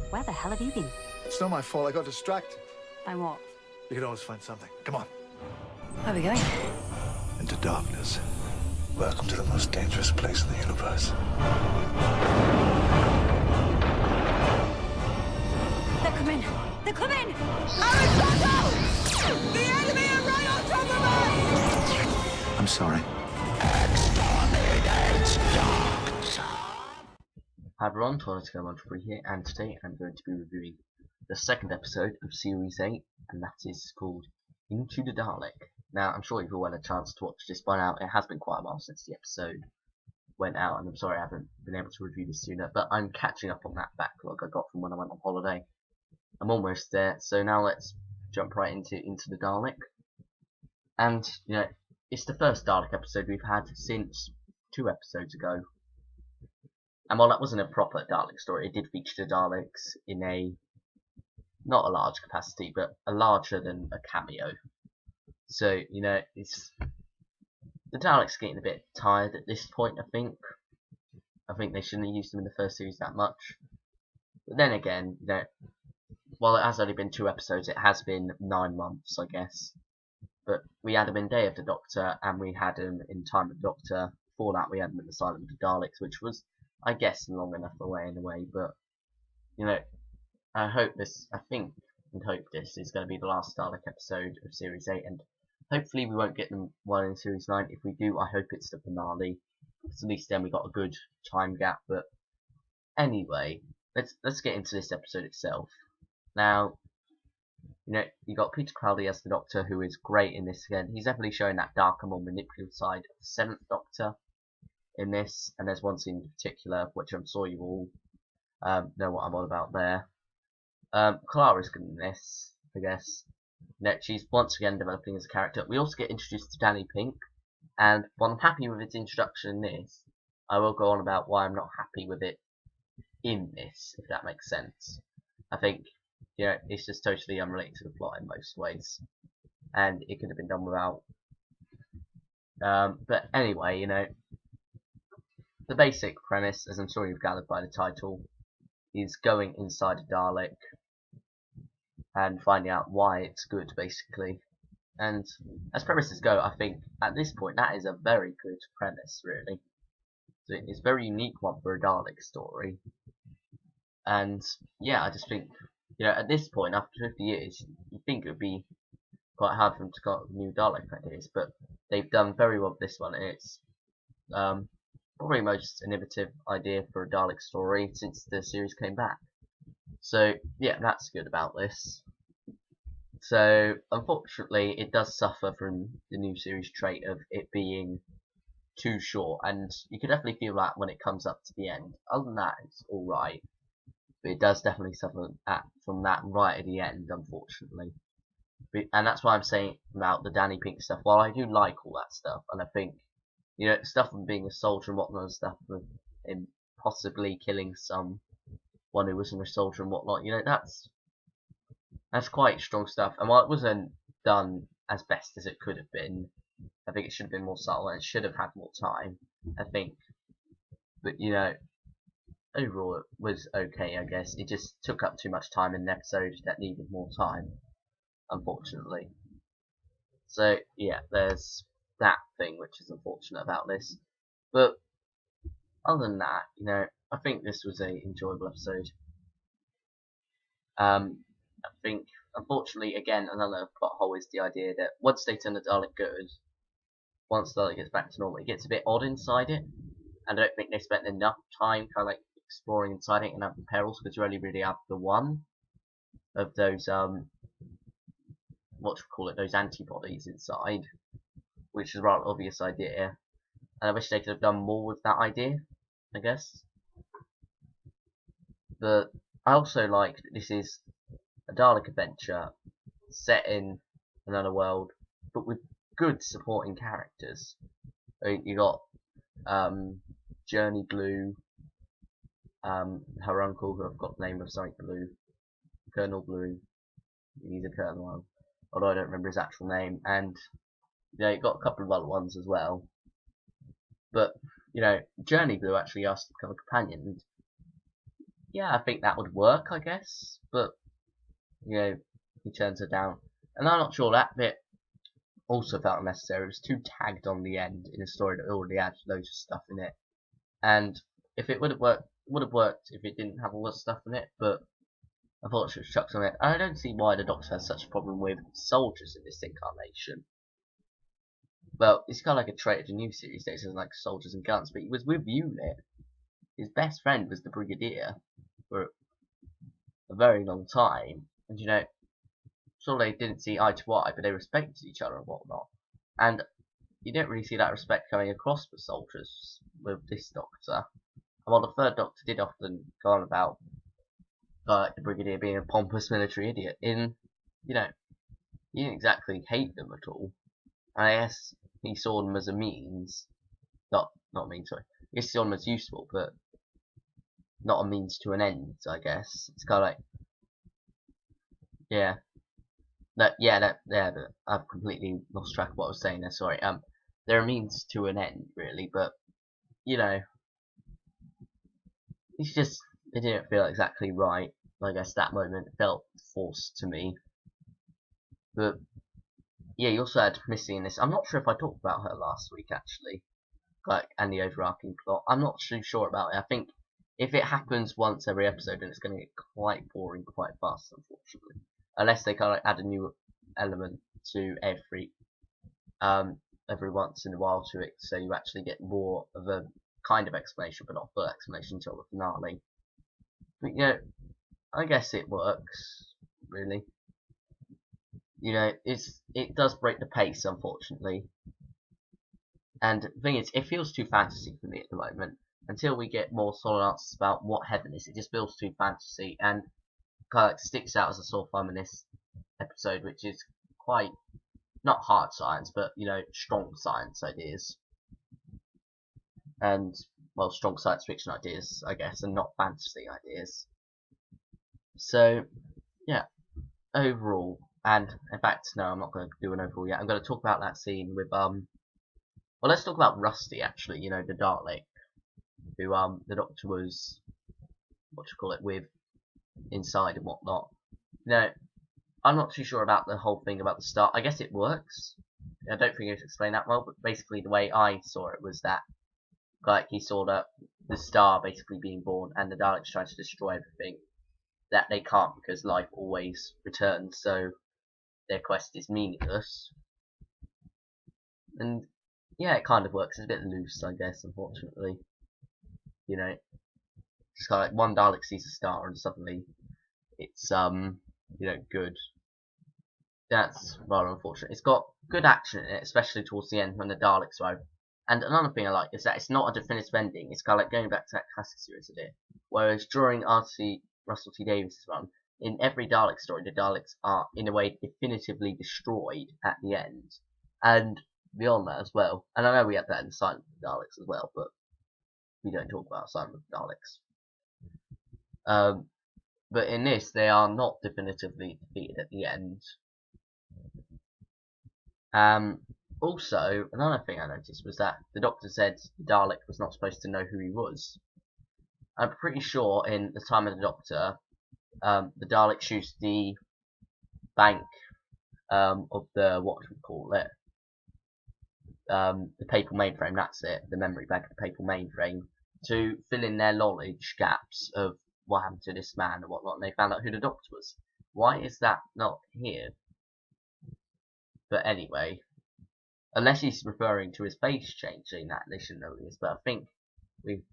Where the hell have you been? It's not my fault. I got distracted. By what? You could always find something. Come on. Where are we going? Into darkness. Welcome to the most dangerous place in the universe. They're coming! They're coming! Aristotle! The enemy are right on top of us! I'm sorry. Hi everyone, Dalek here, and today I'm going to be reviewing the second episode of Series 8, and that is called Into the Dalek. Now, I'm sure you've all had a chance to watch this by now. It has been quite a while since the episode went out, and I'm sorry I haven't been able to review this sooner, but I'm catching up on that backlog I got from when I went on holiday. I'm almost there, so now let's jump right into the Dalek. And, you know, it's the first Dalek episode we've had since 2 episodes ago. And while that wasn't a proper Dalek story, it did feature the Daleks in a, not a large capacity, but a larger than a cameo. So, you know, the Daleks getting a bit tired at this point, I think. I think they shouldn't have used them in the first series that much. But then again, you know, while it has only been 2 episodes, it has been 9 months, I guess. But we had them in Day of the Doctor, and we had them in Time of the Doctor. Before that, we had them in Asylum of the Daleks, which was, I guess, long enough away in a way. But, you know, I think and hope this is going to be the last Dalek episode of Series 8, and hopefully we won't get them one in Series 9. If we do, I hope it's the finale, because at least then we got a good time gap. But anyway, let's get into this episode itself. Now, you know, you got Peter Crowley as the Doctor, who is great in this again. He's definitely showing that darker, more manipulative side of the 7th Doctor in this, and there's one scene in particular, which I'm sure you all know what I'm on about there. Clara's good in this, I guess. You know, she's once again developing as a character. We also get introduced to Danny Pink, and while I'm happy with its introduction in this, I will go on about why I'm not happy with it in this, if that makes sense. I think, you know, it's just totally unrelated to the plot in most ways, and it could have been done without. But anyway, you know, the basic premise, as I'm sure you've gathered by the title, is going inside a Dalek and finding out why it's good, basically. And as premises go, I think at this point that is a very good premise, really. So it's a very unique one for a Dalek story. And yeah, I just think, you know, at this point, after 50 years, you think it would be quite hard for them to come up with new Dalek ideas, but they've done very well with this one, and it's probably the most innovative idea for a Dalek story since the series came back. So yeah, that's good about this. So unfortunately, it does suffer from the new series trait of it being too short, and you can definitely feel that when it comes up to the end. Other than that, it's alright, but it does definitely suffer from that right at the end, unfortunately. And that's why I'm saying about the Danny Pink stuff. While I do like all that stuff, and I think, you know, stuff from being a soldier and whatnot, and stuff with him possibly killing someone who wasn't a soldier and whatnot, you know, that's quite strong stuff. And while it wasn't done as best as it could have been, I think it should have been more subtle and it should have had more time, I think. But, you know, overall it was okay, I guess. It just took up too much time in an episode that needed more time, unfortunately. So, yeah, there's that thing which is unfortunate about this. But other than that, you know, I think this was a enjoyable episode. I think, unfortunately, again, another plot hole is the idea that once they turn the Dalek good, once the Dalek gets back to normal, it gets a bit odd inside it. And I don't think they spent enough time kind of like exploring inside it and having perils, because you only really have the one of those those antibodies inside, which is a rather obvious idea, and I wish they could have done more with that idea, I guess. But I also like that this is a Dalek adventure set in another world, but with good supporting characters. I mean, you got Journey Blue, her uncle, who I've got the name of, sorry, Blue, Colonel Blue. He's a colonel, although I don't remember his actual name, and you know, you got a couple of other ones as well. But you know, Journey Blue actually asked to become a companion, and yeah, I think that would work, I guess. But you know, he turns her down, and I'm not sure that bit also felt unnecessary. It was too tagged on the end in a story that already had loads of stuff in it. And if it would have worked if it didn't have all the stuff in it. But I thought she was chucked on it. And I don't see why the Doctor has such a problem with soldiers in this incarnation. Well, it's kind of like a trait of the new series that it says like soldiers and guns, but he was with UNIT. His best friend was the Brigadier for a very long time, and you know, sure they didn't see eye to eye, but they respected each other and whatnot. And you don't really see that respect coming across for soldiers with this Doctor. And while the third Doctor did often go on about the Brigadier being a pompous military idiot, you know, he didn't exactly hate them at all. And I guess he saw them as a means, not means, sorry. He saw them as useful, but not a means to an end, I guess. It's kind of like, yeah. But I've completely lost track of what I was saying there, sorry. They're a means to an end, really, but, you know, it's just, it didn't feel exactly right. I guess that moment felt forced to me. But, yeah, you also had Missy in this. I'm not sure if I talked about her last week, actually. Like, and the overarching plot. I'm not too sure about it. I think if it happens once every episode, then it's going to get quite boring quite fast, unfortunately. Unless they kind of add a new element to every once in a while to it, so you actually get more of a kind of explanation, but not full explanation until the finale. But you know, I guess it works, really. You know, it does break the pace, unfortunately. And the thing is, it feels too fantasy for me at the moment. Until we get more solid answers about what heaven is, it just feels too fantasy, and kind of like sticks out as a sort of feminist episode, which is quite not hard science, but you know, strong science ideas, and well, strong science fiction ideas, I guess, and not fantasy ideas. So yeah, overall, and in fact, no, I'm not going to do an overall yet. I'm going to talk about that scene with well, let's talk about Rusty actually. You know, the Dalek, who the Doctor was with inside and whatnot. You know, I'm not too sure about the whole thing about the star. I guess it works. I don't think it's explained that well, but basically the way I saw it was that, like, he saw that the star basically being born, and the Daleks trying to destroy everything. That they can't because life always returns, so their quest is meaningless. And yeah, it kind of works. It's a bit loose, I guess, unfortunately. You know, just kind of like one Dalek sees a star and suddenly it's you know, good. That's rather unfortunate. It's got good action in it, especially towards the end when the Daleks arrive. And another thing I like is that it's not a definitive ending. It's kind of like going back to that classic series idea. Whereas during Russell T Davies' run, in every Dalek story, the Daleks are, in a way, definitively destroyed at the end. And beyond that as well. And I know we had that in Silent of the Daleks as well, but we don't talk about Silent of the Daleks. But in this, they are not definitively defeated at the end. Also, another thing I noticed was that the Doctor said the Dalek was not supposed to know who he was. I'm pretty sure in the time of the Doctor, the Dalek shoots the bank of the, what do we call it? The papal mainframe, that's it, the memory bank of the papal mainframe, to fill in their knowledge gaps of what happened to this man and whatnot, and they found out who the Doctor was. Why is that not here? But anyway, unless he's referring to his face changing, that they shouldn't know who he is. But I think we've,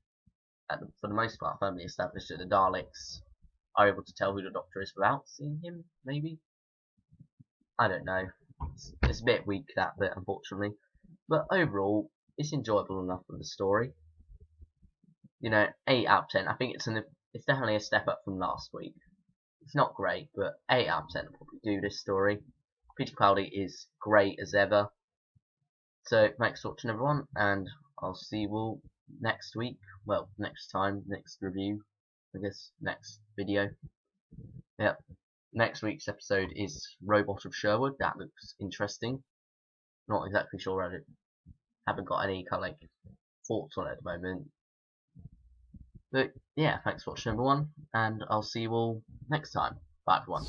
for the most part, firmly established that the Daleks are able to tell who the Doctor is without seeing him, maybe? I don't know. It's a bit weak, that bit, unfortunately. But overall, it's enjoyable enough for the story. You know, 8 out of 10. I think it's definitely a step up from last week. It's not great, but 8 out of 10 will probably do this story. Peter Capaldi is great as ever. So, thanks for watching everyone, and I'll see you all next week. Well, next time, next review, I guess, next video. Yep. Next week's episode is Robot of Sherwood. That looks interesting. Not exactly sure. I haven't got any kind of like thoughts on it at the moment. But yeah, thanks for watching number 1, and I'll see you all next time. Bye everyone.